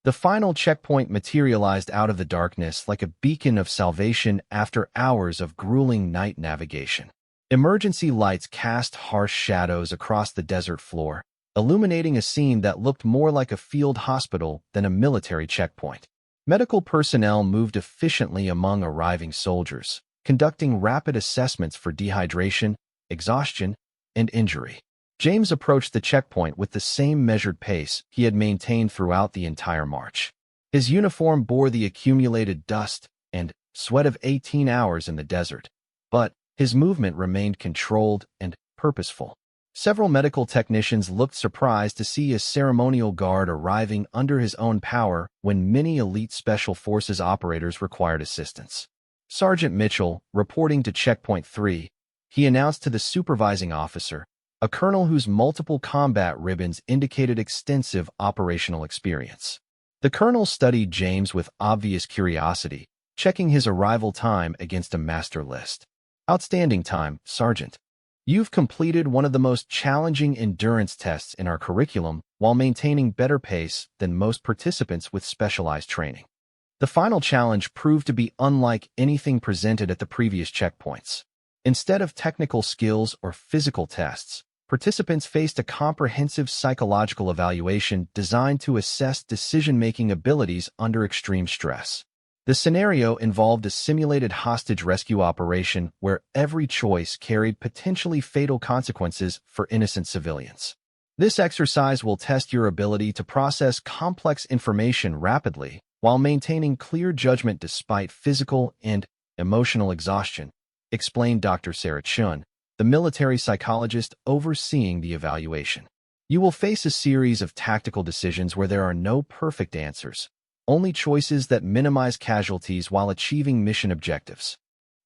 The final checkpoint materialized out of the darkness like a beacon of salvation after hours of grueling night navigation. Emergency lights cast harsh shadows across the desert floor, illuminating a scene that looked more like a field hospital than a military checkpoint. Medical personnel moved efficiently among arriving soldiers, conducting rapid assessments for dehydration, exhaustion, and injury. James approached the checkpoint with the same measured pace he had maintained throughout the entire march. His uniform bore the accumulated dust and sweat of 18 hours in the desert, but his movement remained controlled and purposeful. Several medical technicians looked surprised to see a ceremonial guard arriving under his own power when many elite special forces operators required assistance. Sergeant Mitchell, reporting to Checkpoint 3, he announced to the supervising officer, a colonel whose multiple combat ribbons indicated extensive operational experience. The colonel studied James with obvious curiosity, checking his arrival time against a master list. Outstanding time, Sergeant. You've completed one of the most challenging endurance tests in our curriculum while maintaining better pace than most participants with specialized training. The final challenge proved to be unlike anything presented at the previous checkpoints. Instead of technical skills or physical tests, participants faced a comprehensive psychological evaluation designed to assess decision-making abilities under extreme stress. The scenario involved a simulated hostage rescue operation where every choice carried potentially fatal consequences for innocent civilians. This exercise will test your ability to process complex information rapidly while maintaining clear judgment despite physical and emotional exhaustion, explained Dr. Sarah Chun, the military psychologist overseeing the evaluation. You will face a series of tactical decisions where there are no perfect answers, only choices that minimize casualties while achieving mission objectives.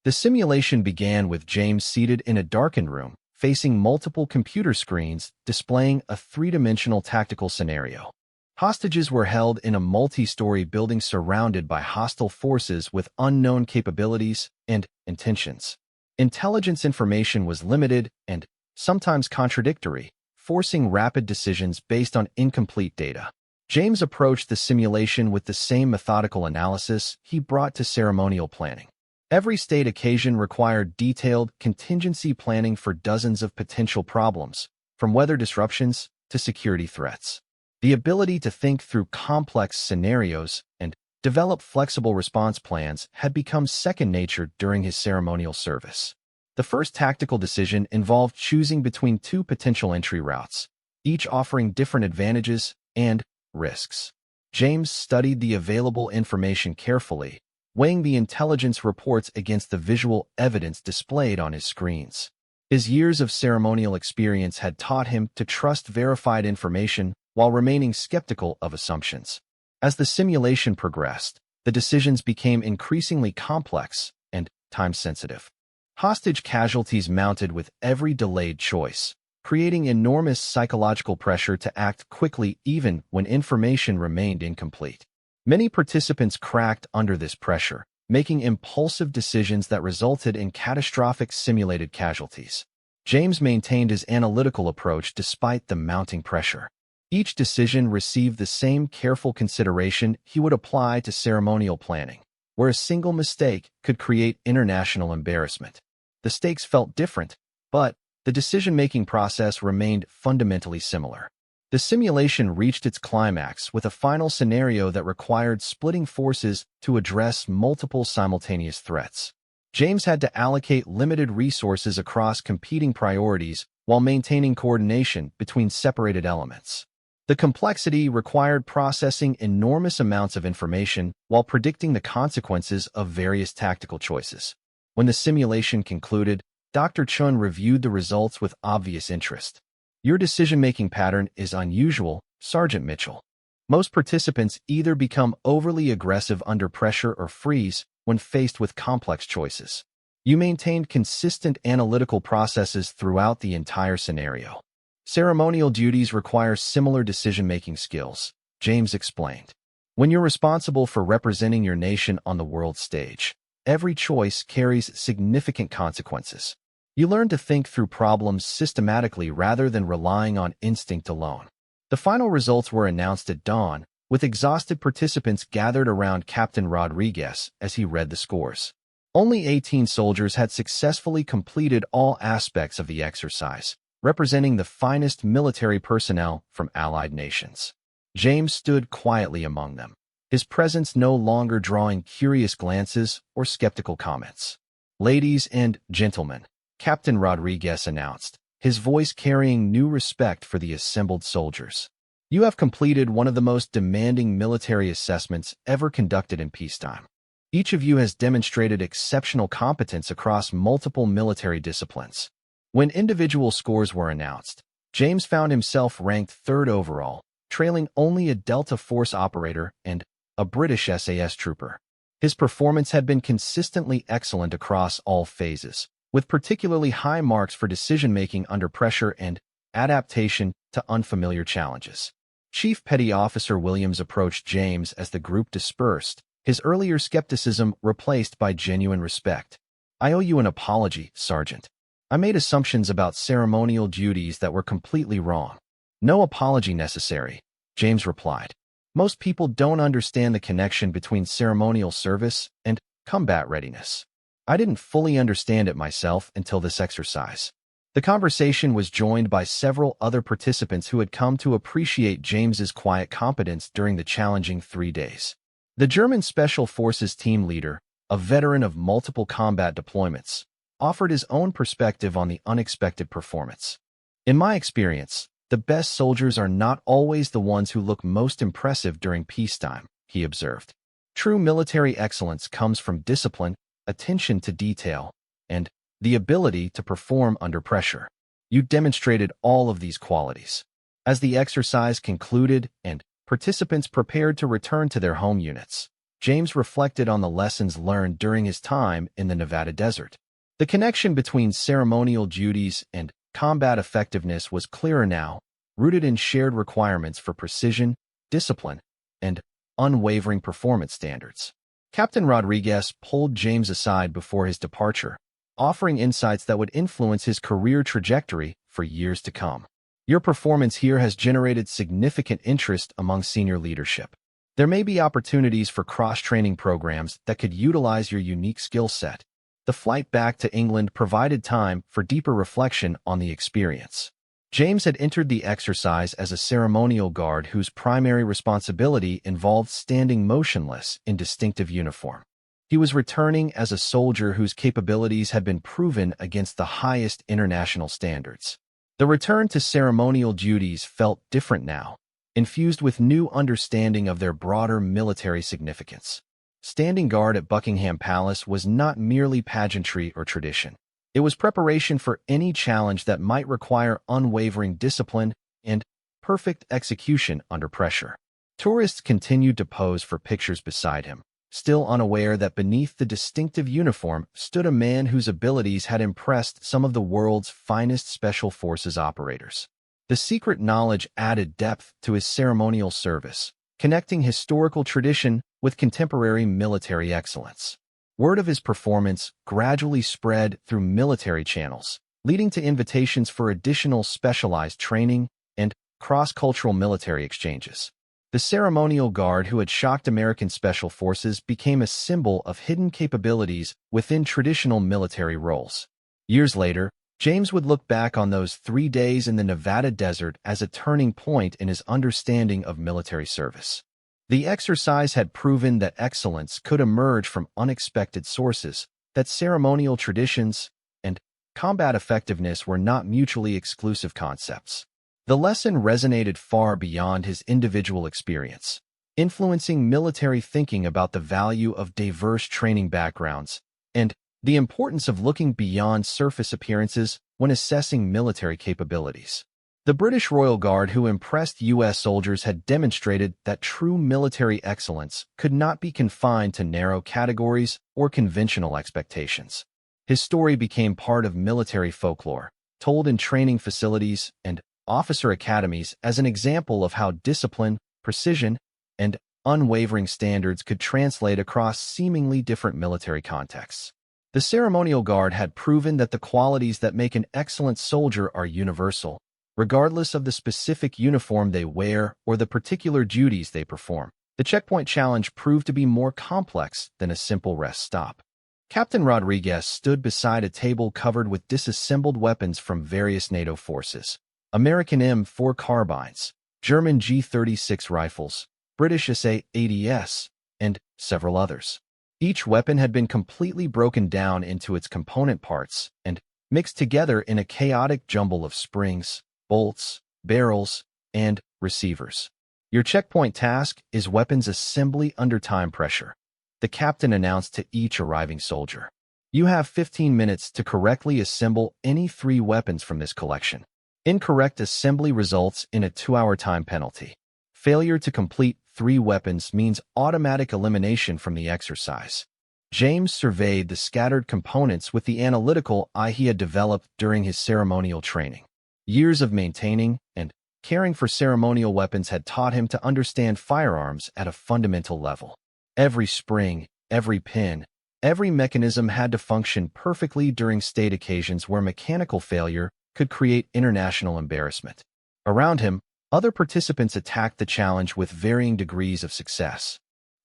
The simulation began with James seated in a darkened room, facing multiple computer screens displaying a three-dimensional tactical scenario. Hostages were held in a multi-story building surrounded by hostile forces with unknown capabilities and intentions. Intelligence information was limited and sometimes contradictory, forcing rapid decisions based on incomplete data. James approached the simulation with the same methodical analysis he brought to ceremonial planning. Every state occasion required detailed contingency planning for dozens of potential problems, from weather disruptions to security threats. The ability to think through complex scenarios and develop flexible response plans had become second nature during his ceremonial service. The first tactical decision involved choosing between two potential entry routes, each offering different advantages and risks. James studied the available information carefully, weighing the intelligence reports against the visual evidence displayed on his screens. His years of ceremonial experience had taught him to trust verified information while remaining skeptical of assumptions. As the simulation progressed, the decisions became increasingly complex and time-sensitive. Hostage casualties mounted with every delayed choice, creating enormous psychological pressure to act quickly even when information remained incomplete. Many participants cracked under this pressure, making impulsive decisions that resulted in catastrophic simulated casualties. James maintained his analytical approach despite the mounting pressure. Each decision received the same careful consideration he would apply to ceremonial planning, where a single mistake could create international embarrassment. The stakes felt different, but the decision-making process remained fundamentally similar. The simulation reached its climax with a final scenario that required splitting forces to address multiple simultaneous threats. James had to allocate limited resources across competing priorities while maintaining coordination between separated elements. The complexity required processing enormous amounts of information while predicting the consequences of various tactical choices. When the simulation concluded, Dr. Chun reviewed the results with obvious interest. Your decision-making pattern is unusual, Sergeant Mitchell. Most participants either become overly aggressive under pressure or freeze when faced with complex choices. You maintained consistent analytical processes throughout the entire scenario. Ceremonial duties require similar decision-making skills, James explained. When you're responsible for representing your nation on the world stage, every choice carries significant consequences. You learn to think through problems systematically rather than relying on instinct alone. The final results were announced at dawn, with exhausted participants gathered around Captain Rodriguez as he read the scores. Only 18 soldiers had successfully completed all aspects of the exercise, representing the finest military personnel from allied nations. James stood quietly among them, his presence no longer drawing curious glances or skeptical comments. "Ladies and gentlemen," Captain Rodriguez announced, his voice carrying new respect for the assembled soldiers. "You have completed one of the most demanding military assessments ever conducted in peacetime. Each of you has demonstrated exceptional competence across multiple military disciplines." When individual scores were announced, James found himself ranked third overall, trailing only a Delta Force operator and a British SAS trooper. His performance had been consistently excellent across all phases, with particularly high marks for decision-making under pressure and adaptation to unfamiliar challenges. Chief Petty Officer Williams approached James as the group dispersed, his earlier skepticism replaced by genuine respect. "I owe you an apology, Sergeant. I made assumptions about ceremonial duties that were completely wrong." "No apology necessary," James replied. "Most people don't understand the connection between ceremonial service and combat readiness. I didn't fully understand it myself until this exercise." The conversation was joined by several other participants who had come to appreciate James's quiet competence during the challenging 3 days. The German Special Forces team leader, a veteran of multiple combat deployments, offered his own perspective on the unexpected performance. "In my experience, the best soldiers are not always the ones who look most impressive during peacetime," he observed. "True military excellence comes from discipline, attention to detail, and the ability to perform under pressure. You demonstrated all of these qualities." As the exercise concluded and participants prepared to return to their home units, James reflected on the lessons learned during his time in the Nevada desert. The connection between ceremonial duties and combat effectiveness was clearer now, rooted in shared requirements for precision, discipline, and unwavering performance standards. Captain Rodriguez pulled James aside before his departure, offering insights that would influence his career trajectory for years to come. "Your performance here has generated significant interest among senior leadership. There may be opportunities for cross-training programs that could utilize your unique skill set." The flight back to England provided time for deeper reflection on the experience. James had entered the exercise as a ceremonial guard whose primary responsibility involved standing motionless in distinctive uniform. He was returning as a soldier whose capabilities had been proven against the highest international standards. The return to ceremonial duties felt different now, infused with new understanding of their broader military significance. Standing guard at Buckingham Palace was not merely pageantry or tradition. It was preparation for any challenge that might require unwavering discipline and perfect execution under pressure. Tourists continued to pose for pictures beside him, still unaware that beneath the distinctive uniform stood a man whose abilities had impressed some of the world's finest special forces operators. The secret knowledge added depth to his ceremonial service, connecting historical tradition with contemporary military excellence. Word of his performance gradually spread through military channels, leading to invitations for additional specialized training and cross-cultural military exchanges. The ceremonial guard who had shocked American special forces became a symbol of hidden capabilities within traditional military roles. Years later, James would look back on those 3 days in the Nevada desert as a turning point in his understanding of military service. The exercise had proven that excellence could emerge from unexpected sources, that ceremonial traditions and combat effectiveness were not mutually exclusive concepts. The lesson resonated far beyond his individual experience, influencing military thinking about the value of diverse training backgrounds and the importance of looking beyond surface appearances when assessing military capabilities. The British Royal Guard who impressed U.S. soldiers had demonstrated that true military excellence could not be confined to narrow categories or conventional expectations. His story became part of military folklore, told in training facilities and officer academies as an example of how discipline, precision, and unwavering standards could translate across seemingly different military contexts. The ceremonial guard had proven that the qualities that make an excellent soldier are universal, regardless of the specific uniform they wear or the particular duties they perform. The checkpoint challenge proved to be more complex than a simple rest stop. Captain Rodriguez stood beside a table covered with disassembled weapons from various NATO forces. American M4 carbines, German G36 rifles, British SA-80s, and several others. Each weapon had been completely broken down into its component parts and mixed together in a chaotic jumble of springs, bolts, barrels, and receivers. Your checkpoint task is weapons assembly under time pressure, the captain announced to each arriving soldier. You have 15 minutes to correctly assemble any 3 weapons from this collection. Incorrect assembly results in a 2-hour time penalty. Failure to complete 3 weapons means automatic elimination from the exercise. James surveyed the scattered components with the analytical eye he had developed during his ceremonial training. Years of maintaining and caring for ceremonial weapons had taught him to understand firearms at a fundamental level. Every spring, every pin, every mechanism had to function perfectly during state occasions where mechanical failure could create international embarrassment. Around him, other participants attacked the challenge with varying degrees of success.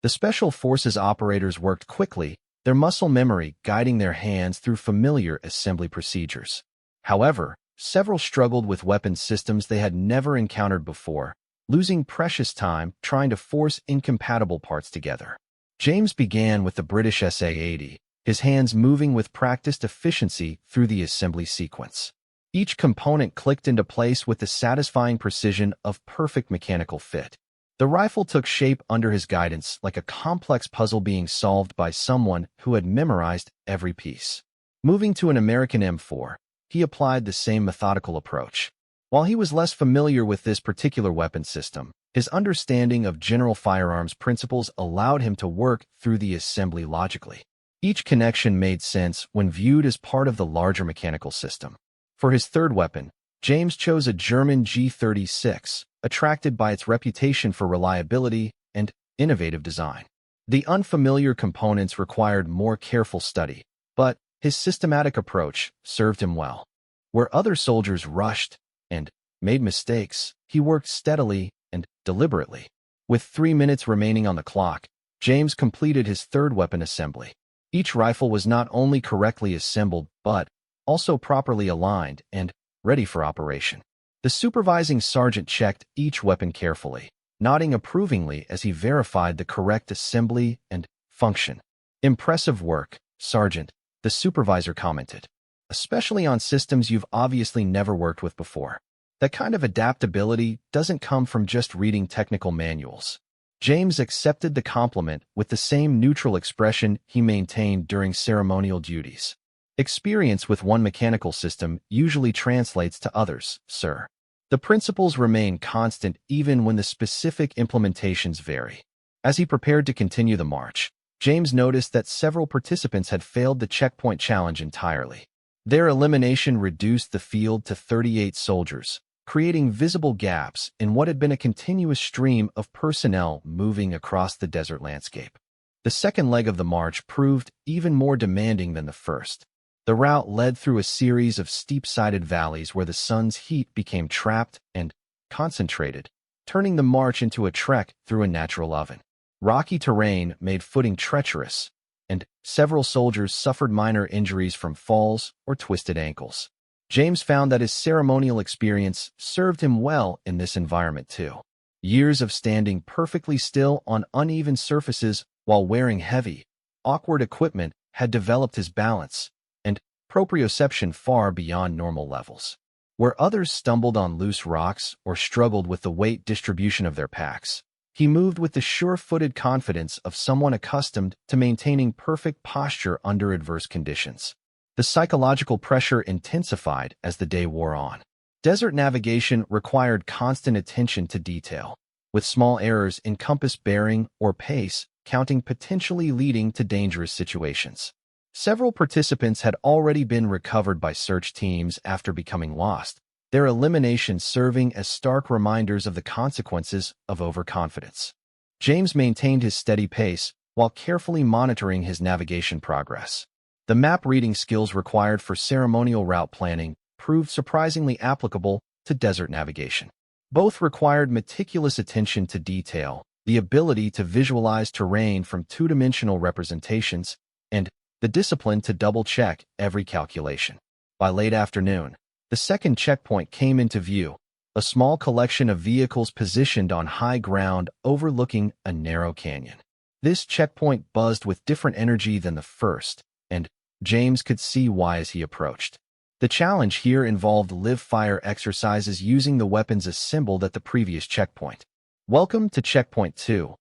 The Special Forces operators worked quickly, their muscle memory guiding their hands through familiar assembly procedures. However, several struggled with weapon systems they had never encountered before, losing precious time trying to force incompatible parts together. James began with the British SA-80, his hands moving with practiced efficiency through the assembly sequence. Each component clicked into place with the satisfying precision of perfect mechanical fit. The rifle took shape under his guidance like a complex puzzle being solved by someone who had memorized every piece. Moving to an American M4, he applied the same methodical approach. While he was less familiar with this particular weapon system, his understanding of general firearms principles allowed him to work through the assembly logically. Each connection made sense when viewed as part of the larger mechanical system. For his third weapon, James chose a German G36, attracted by its reputation for reliability and innovative design. The unfamiliar components required more careful study, but his systematic approach served him well. Where other soldiers rushed and made mistakes, he worked steadily and deliberately. With 3 minutes remaining on the clock, James completed his third weapon assembly. Each rifle was not only correctly assembled, but also properly aligned and ready for operation. The supervising sergeant checked each weapon carefully, nodding approvingly as he verified the correct assembly and function. "Impressive work, Sergeant," the supervisor commented, "especially on systems you've obviously never worked with before. That kind of adaptability doesn't come from just reading technical manuals." James accepted the compliment with the same neutral expression he maintained during ceremonial duties. "Experience with one mechanical system usually translates to others, sir. The principles remain constant even when the specific implementations vary." As he prepared to continue the march, James noticed that several participants had failed the checkpoint challenge entirely. Their elimination reduced the field to 38 soldiers, creating visible gaps in what had been a continuous stream of personnel moving across the desert landscape. The second leg of the march proved even more demanding than the first. The route led through a series of steep-sided valleys where the sun's heat became trapped and concentrated, turning the march into a trek through a natural oven. Rocky terrain made footing treacherous, and several soldiers suffered minor injuries from falls or twisted ankles. James found that his ceremonial experience served him well in this environment too. Years of standing perfectly still on uneven surfaces while wearing heavy, awkward equipment had developed his balance and proprioception far beyond normal levels. Where others stumbled on loose rocks or struggled with the weight distribution of their packs, he moved with the sure-footed confidence of someone accustomed to maintaining perfect posture under adverse conditions. The psychological pressure intensified as the day wore on. Desert navigation required constant attention to detail, with small errors in compass bearing or pace counting potentially leading to dangerous situations. Several participants had already been recovered by search teams after becoming lost, their elimination serving as stark reminders of the consequences of overconfidence. James maintained his steady pace while carefully monitoring his navigation progress. The map reading skills required for ceremonial route planning proved surprisingly applicable to desert navigation. Both required meticulous attention to detail, the ability to visualize terrain from two-dimensional representations, and the discipline to double-check every calculation. By late afternoon, the second checkpoint came into view, a small collection of vehicles positioned on high ground overlooking a narrow canyon. This checkpoint buzzed with different energy than the first, and James could see why as he approached. The challenge here involved live-fire exercises using the weapons assembled at the previous checkpoint. "Welcome to Checkpoint 2,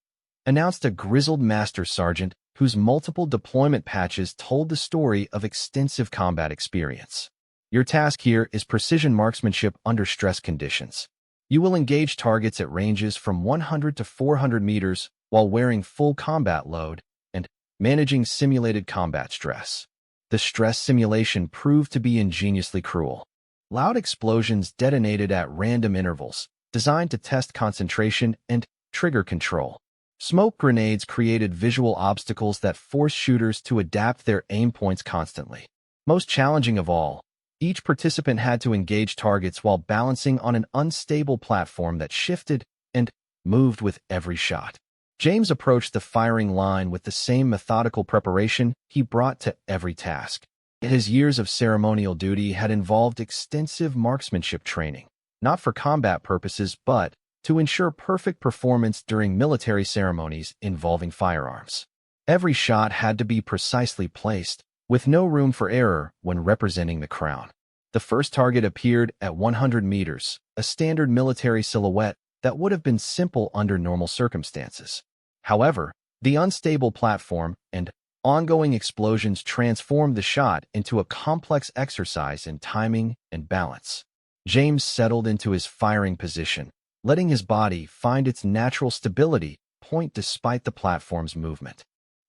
announced a grizzled master sergeant whose multiple deployment patches told the story of extensive combat experience. "Your task here is precision marksmanship under stress conditions. You will engage targets at ranges from 100 to 400 meters while wearing full combat load and managing simulated combat stress." The stress simulation proved to be ingeniously cruel. Loud explosions detonated at random intervals, designed to test concentration and trigger control. Smoke grenades created visual obstacles that forced shooters to adapt their aim points constantly. Most challenging of all, each participant had to engage targets while balancing on an unstable platform that shifted and moved with every shot. James approached the firing line with the same methodical preparation he brought to every task. His years of ceremonial duty had involved extensive marksmanship training, not for combat purposes but to ensure perfect performance during military ceremonies involving firearms. Every shot had to be precisely placed, with no room for error when representing the crown. The first target appeared at 100 meters, a standard military silhouette that would have been simple under normal circumstances. However, the unstable platform and ongoing explosions transformed the shot into a complex exercise in timing and balance. James settled into his firing position, letting his body find its natural stability point despite the platform's movement.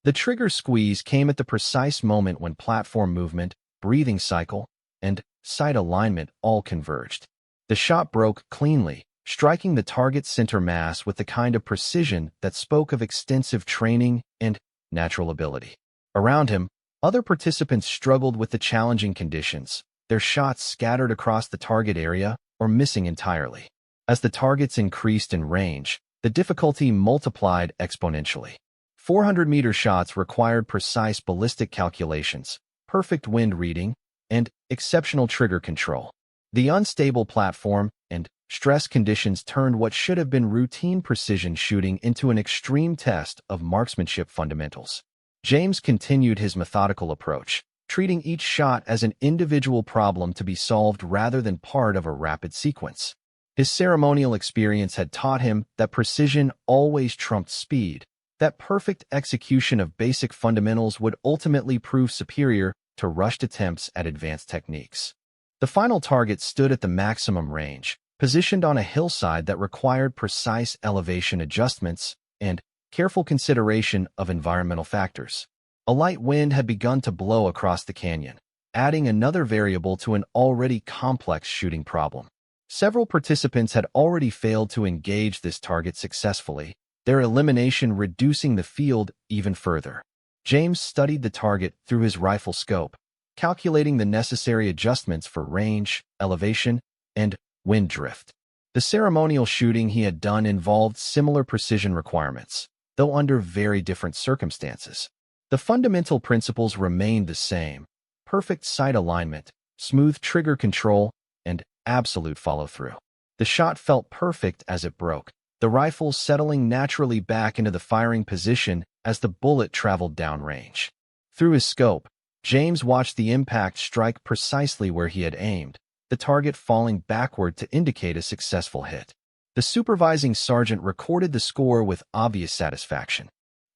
The trigger squeeze came at the precise moment when platform movement, breathing cycle, and sight alignment all converged. The shot broke cleanly, striking the target's center mass with the kind of precision that spoke of extensive training and natural ability. Around him, other participants struggled with the challenging conditions, their shots scattered across the target area or missing entirely. As the targets increased in range, the difficulty multiplied exponentially. 400-meter shots required precise ballistic calculations, perfect wind reading, and exceptional trigger control. The unstable platform and stress conditions turned what should have been routine precision shooting into an extreme test of marksmanship fundamentals. James continued his methodical approach, treating each shot as an individual problem to be solved rather than part of a rapid sequence. His ceremonial experience had taught him that precision always trumped speed, that perfect execution of basic fundamentals would ultimately prove superior to rushed attempts at advanced techniques. The final target stood at the maximum range, positioned on a hillside that required precise elevation adjustments and careful consideration of environmental factors. A light wind had begun to blow across the canyon, adding another variable to an already complex shooting problem. Several participants had already failed to engage this target successfully, their elimination reducing the field even further. James studied the target through his rifle scope, calculating the necessary adjustments for range, elevation, and wind drift. The ceremonial shooting he had done involved similar precision requirements, though under very different circumstances. The fundamental principles remained the same: perfect sight alignment, smooth trigger control, and absolute follow-through. The shot felt perfect as it broke, the rifle settling naturally back into the firing position as the bullet traveled downrange. Through his scope, James watched the impact strike precisely where he had aimed, the target falling backward to indicate a successful hit. The supervising sergeant recorded the score with obvious satisfaction.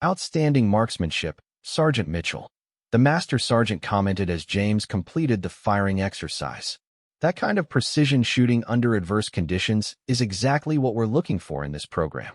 "Outstanding marksmanship, Sergeant Mitchell." The master sergeant commented as James completed the firing exercise. "That kind of precision shooting under adverse conditions is exactly what we're looking for in this program."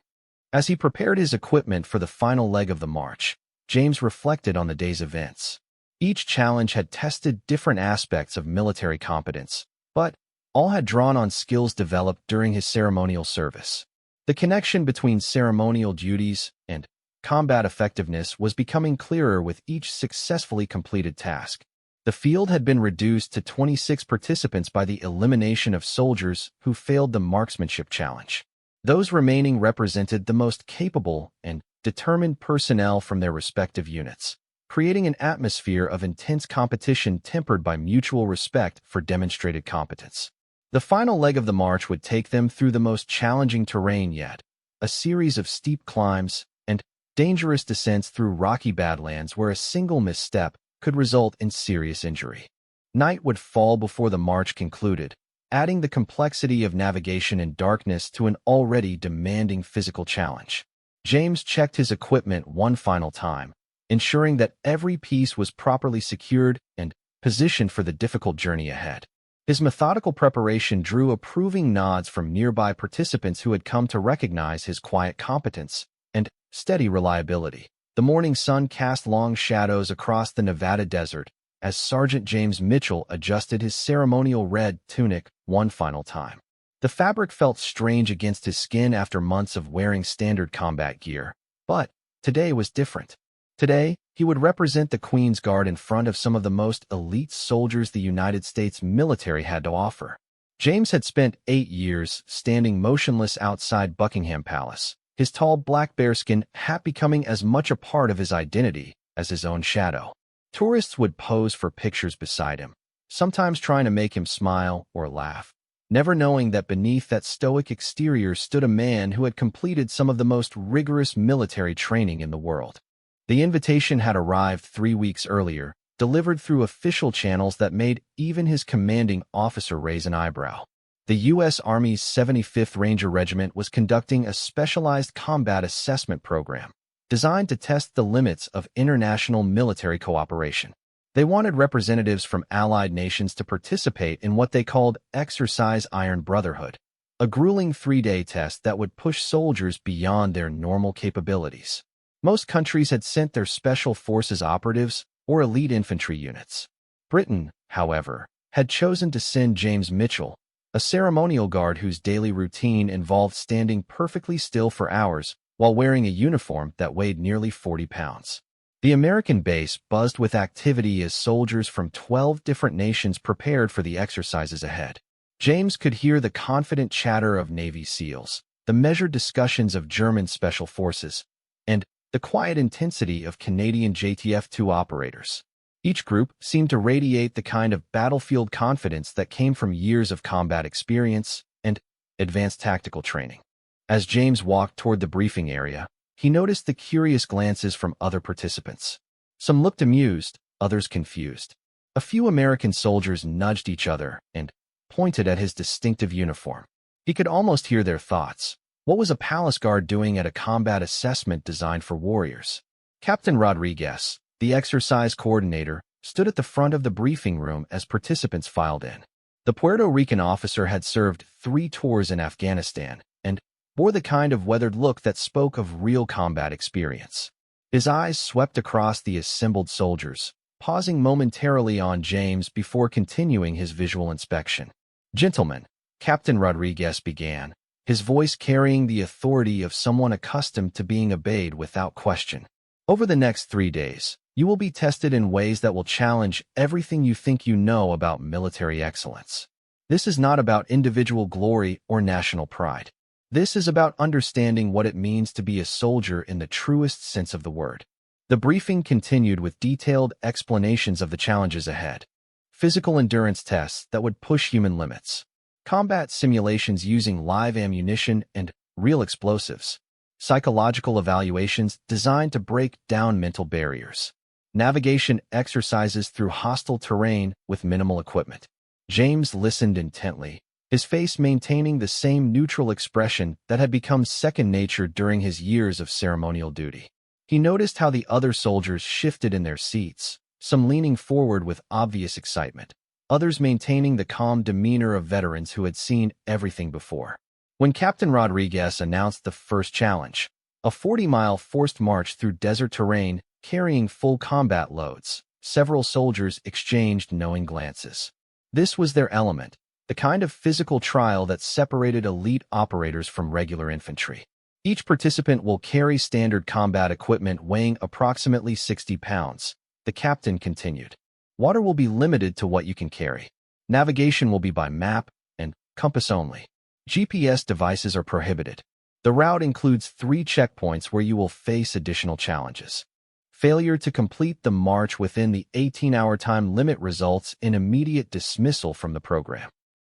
As he prepared his equipment for the final leg of the march, James reflected on the day's events. Each challenge had tested different aspects of military competence, but all had drawn on skills developed during his ceremonial service. The connection between ceremonial duties and combat effectiveness was becoming clearer with each successfully completed task. The field had been reduced to 26 participants by the elimination of soldiers who failed the marksmanship challenge. Those remaining represented the most capable and determined personnel from their respective units, creating an atmosphere of intense competition tempered by mutual respect for demonstrated competence. The final leg of the march would take them through the most challenging terrain yet, a series of steep climbs and dangerous descents through rocky badlands where a single misstep could result in serious injury. Night would fall before the march concluded, adding the complexity of navigation in darkness to an already demanding physical challenge. James checked his equipment one final time, ensuring that every piece was properly secured and positioned for the difficult journey ahead. His methodical preparation drew approving nods from nearby participants who had come to recognize his quiet competence and steady reliability. The morning sun cast long shadows across the Nevada desert as Sergeant James Mitchell adjusted his ceremonial red tunic one final time. The fabric felt strange against his skin after months of wearing standard combat gear, but today was different. Today, he would represent the Queen's Guard in front of some of the most elite soldiers the United States military had to offer. James had spent 8 years standing motionless outside Buckingham Palace, his tall black bearskin hat becoming as much a part of his identity as his own shadow. Tourists would pose for pictures beside him, sometimes trying to make him smile or laugh, never knowing that beneath that stoic exterior stood a man who had completed some of the most rigorous military training in the world. The invitation had arrived 3 weeks earlier, delivered through official channels that made even his commanding officer raise an eyebrow. The U.S. Army's 75th Ranger Regiment was conducting a specialized combat assessment program designed to test the limits of international military cooperation. They wanted representatives from allied nations to participate in what they called Exercise Iron Brotherhood, a grueling 3-day test that would push soldiers beyond their normal capabilities. Most countries had sent their special forces operatives or elite infantry units. Britain, however, had chosen to send James Mitchell, a ceremonial guard whose daily routine involved standing perfectly still for hours while wearing a uniform that weighed nearly 40 pounds. The American base buzzed with activity as soldiers from 12 different nations prepared for the exercises ahead. James could hear the confident chatter of Navy SEALs, the measured discussions of German special forces, and the quiet intensity of Canadian JTF-2 operators. Each group seemed to radiate the kind of battlefield confidence that came from years of combat experience and advanced tactical training. As James walked toward the briefing area, he noticed the curious glances from other participants. Some looked amused, others confused. A few American soldiers nudged each other and pointed at his distinctive uniform. He could almost hear their thoughts. What was a palace guard doing at a combat assessment designed for warriors? Captain Rodriguez, the exercise coordinator, stood at the front of the briefing room as participants filed in. The Puerto Rican officer had served 3 tours in Afghanistan and bore the kind of weathered look that spoke of real combat experience. His eyes swept across the assembled soldiers, pausing momentarily on James before continuing his visual inspection. "Gentlemen," Captain Rodriguez began, his voice carrying the authority of someone accustomed to being obeyed without question. "Over the next 3 days, you will be tested in ways that will challenge everything you think you know about military excellence. This is not about individual glory or national pride. This is about understanding what it means to be a soldier in the truest sense of the word." The briefing continued with detailed explanations of the challenges ahead. Physical endurance tests that would push human limits. Combat simulations using live ammunition and real explosives. Psychological evaluations designed to break down mental barriers. Navigation exercises through hostile terrain with minimal equipment. James listened intently, his face maintaining the same neutral expression that had become second nature during his years of ceremonial duty. He noticed how the other soldiers shifted in their seats, some leaning forward with obvious excitement, others maintaining the calm demeanor of veterans who had seen everything before. When Captain Rodriguez announced the first challenge, a 40-mile forced march through desert terrain carrying full combat loads, several soldiers exchanged knowing glances. This was their element, the kind of physical trial that separated elite operators from regular infantry. Each participant will carry standard combat equipment weighing approximately 60 pounds, the captain continued. Water will be limited to what you can carry. Navigation will be by map and compass only. GPS devices are prohibited. The route includes 3 checkpoints where you will face additional challenges. Failure to complete the march within the 18-hour time limit results in immediate dismissal from the program.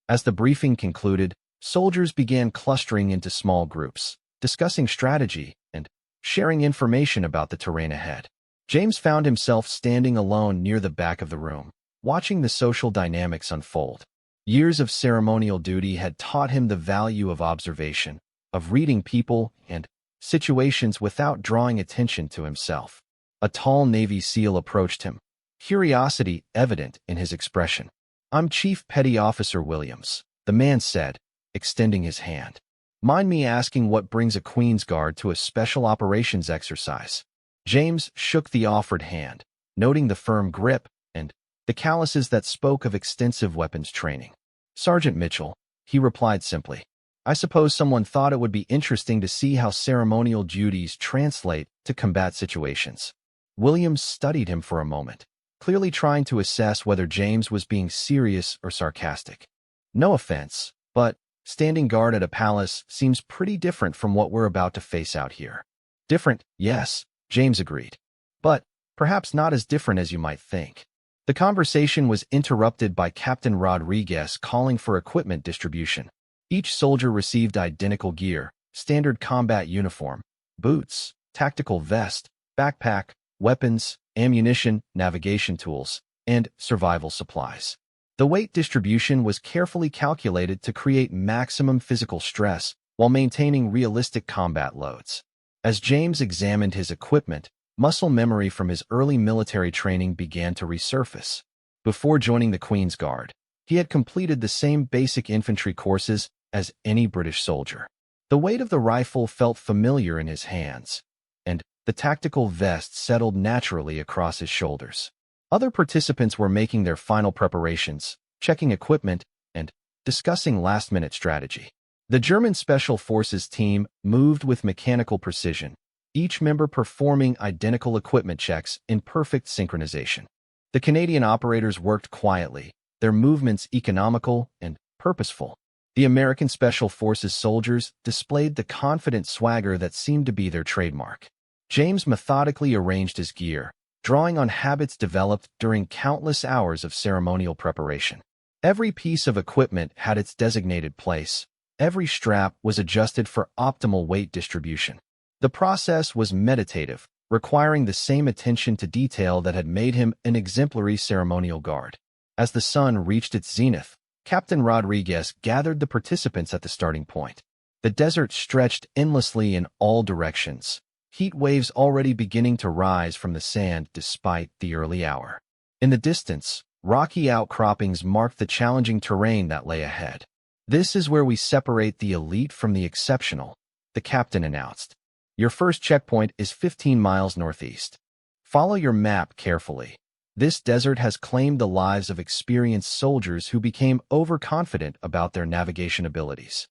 As the briefing concluded, soldiers began clustering into small groups, discussing strategy and sharing information about the terrain ahead. James found himself standing alone near the back of the room, watching the social dynamics unfold. Years of ceremonial duty had taught him the value of observation, of reading people and situations without drawing attention to himself. A tall Navy SEAL approached him, curiosity evident in his expression. "I'm Chief Petty Officer Williams," the man said, extending his hand. "Mind me asking what brings a Queen's Guard to a special operations exercise?" James shook the offered hand, noting the firm grip and the calluses that spoke of extensive weapons training. "Sergeant Mitchell," he replied simply. "I suppose someone thought it would be interesting to see how ceremonial duties translate to combat situations." Williams studied him for a moment, clearly trying to assess whether James was being serious or sarcastic. "No offense, but standing guard at a palace seems pretty different from what we're about to face out here." "Different, yes," James agreed, "but perhaps not as different as you might think." The conversation was interrupted by Captain Rodriguez calling for equipment distribution. Each soldier received identical gear, standard combat uniform, boots, tactical vest, backpack, weapons, ammunition, navigation tools, and survival supplies. The weight distribution was carefully calculated to create maximum physical stress while maintaining realistic combat loads. As James examined his equipment, muscle memory from his early military training began to resurface. Before joining the Queen's Guard, he had completed the same basic infantry courses as any British soldier. The weight of the rifle felt familiar in his hands, and the tactical vest settled naturally across his shoulders. Other participants were making their final preparations, checking equipment, and discussing last-minute strategy. The German Special Forces team moved with mechanical precision, each member performing identical equipment checks in perfect synchronization. The Canadian operators worked quietly, their movements economical and purposeful. The American Special Forces soldiers displayed the confident swagger that seemed to be their trademark. James methodically arranged his gear, drawing on habits developed during countless hours of ceremonial preparation. Every piece of equipment had its designated place. Every strap was adjusted for optimal weight distribution. The process was meditative, requiring the same attention to detail that had made him an exemplary ceremonial guard. As the sun reached its zenith, Captain Rodriguez gathered the participants at the starting point. The desert stretched endlessly in all directions, heat waves already beginning to rise from the sand despite the early hour. In the distance, rocky outcroppings marked the challenging terrain that lay ahead. "This is where we separate the elite from the exceptional," the captain announced. "Your first checkpoint is 15 miles northeast. Follow your map carefully. This desert has claimed the lives of experienced soldiers who became overconfident about their navigation abilities."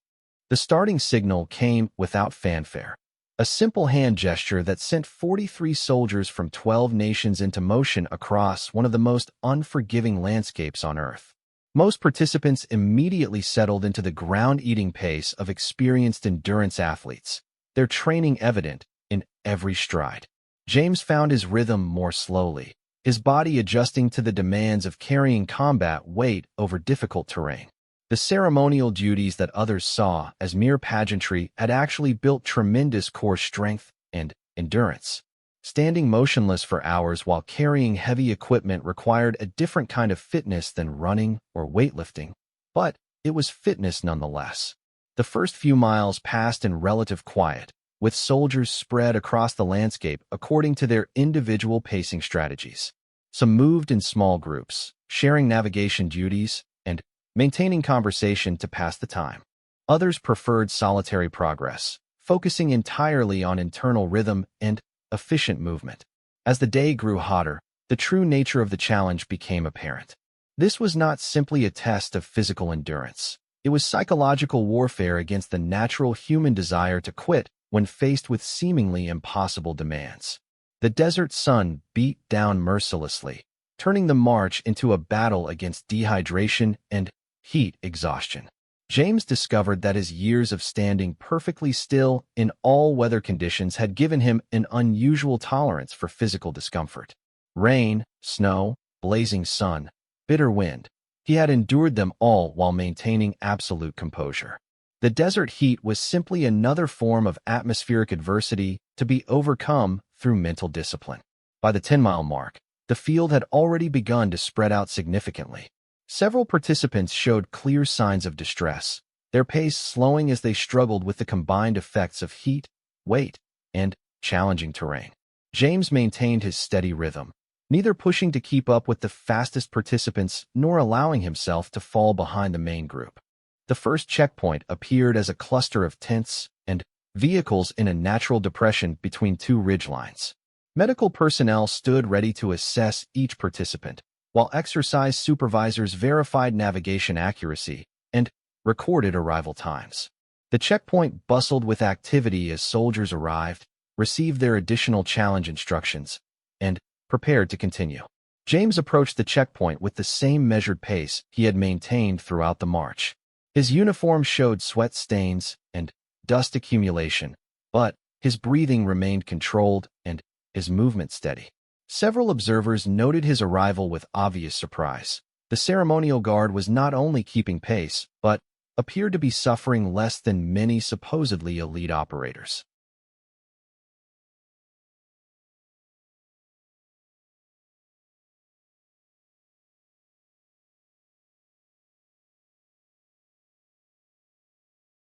The starting signal came without fanfare. A simple hand gesture that sent 43 soldiers from 12 nations into motion across one of the most unforgiving landscapes on Earth. Most participants immediately settled into the ground-eating pace of experienced endurance athletes, their training evident in every stride. James found his rhythm more slowly, his body adjusting to the demands of carrying combat weight over difficult terrain. The ceremonial duties that others saw as mere pageantry had actually built tremendous core strength and endurance. Standing motionless for hours while carrying heavy equipment required a different kind of fitness than running or weightlifting, but it was fitness nonetheless. The first few miles passed in relative quiet, with soldiers spread across the landscape according to their individual pacing strategies. Some moved in small groups, sharing navigation duties and maintaining conversation to pass the time. Others preferred solitary progress, focusing entirely on internal rhythm and efficient movement. As the day grew hotter, the true nature of the challenge became apparent. This was not simply a test of physical endurance. It was psychological warfare against the natural human desire to quit when faced with seemingly impossible demands. The desert sun beat down mercilessly, turning the march into a battle against dehydration and heat exhaustion. James discovered that his years of standing perfectly still in all weather conditions had given him an unusual tolerance for physical discomfort. Rain, snow, blazing sun, bitter wind. He had endured them all while maintaining absolute composure. The desert heat was simply another form of atmospheric adversity to be overcome through mental discipline. By the 10-mile mark, the field had already begun to spread out significantly. Several participants showed clear signs of distress, their pace slowing as they struggled with the combined effects of heat, weight, and challenging terrain. James maintained his steady rhythm, neither pushing to keep up with the fastest participants nor allowing himself to fall behind the main group. The first checkpoint appeared as a cluster of tents and vehicles in a natural depression between two ridgelines. Medical personnel stood ready to assess each participant, while exercise supervisors verified navigation accuracy and recorded arrival times. The checkpoint bustled with activity as soldiers arrived, received their additional challenge instructions, and prepared to continue. James approached the checkpoint with the same measured pace he had maintained throughout the march. His uniform showed sweat stains and dust accumulation, but his breathing remained controlled and his movement steady. Several observers noted his arrival with obvious surprise. The ceremonial guard was not only keeping pace, but appeared to be suffering less than many supposedly elite operators.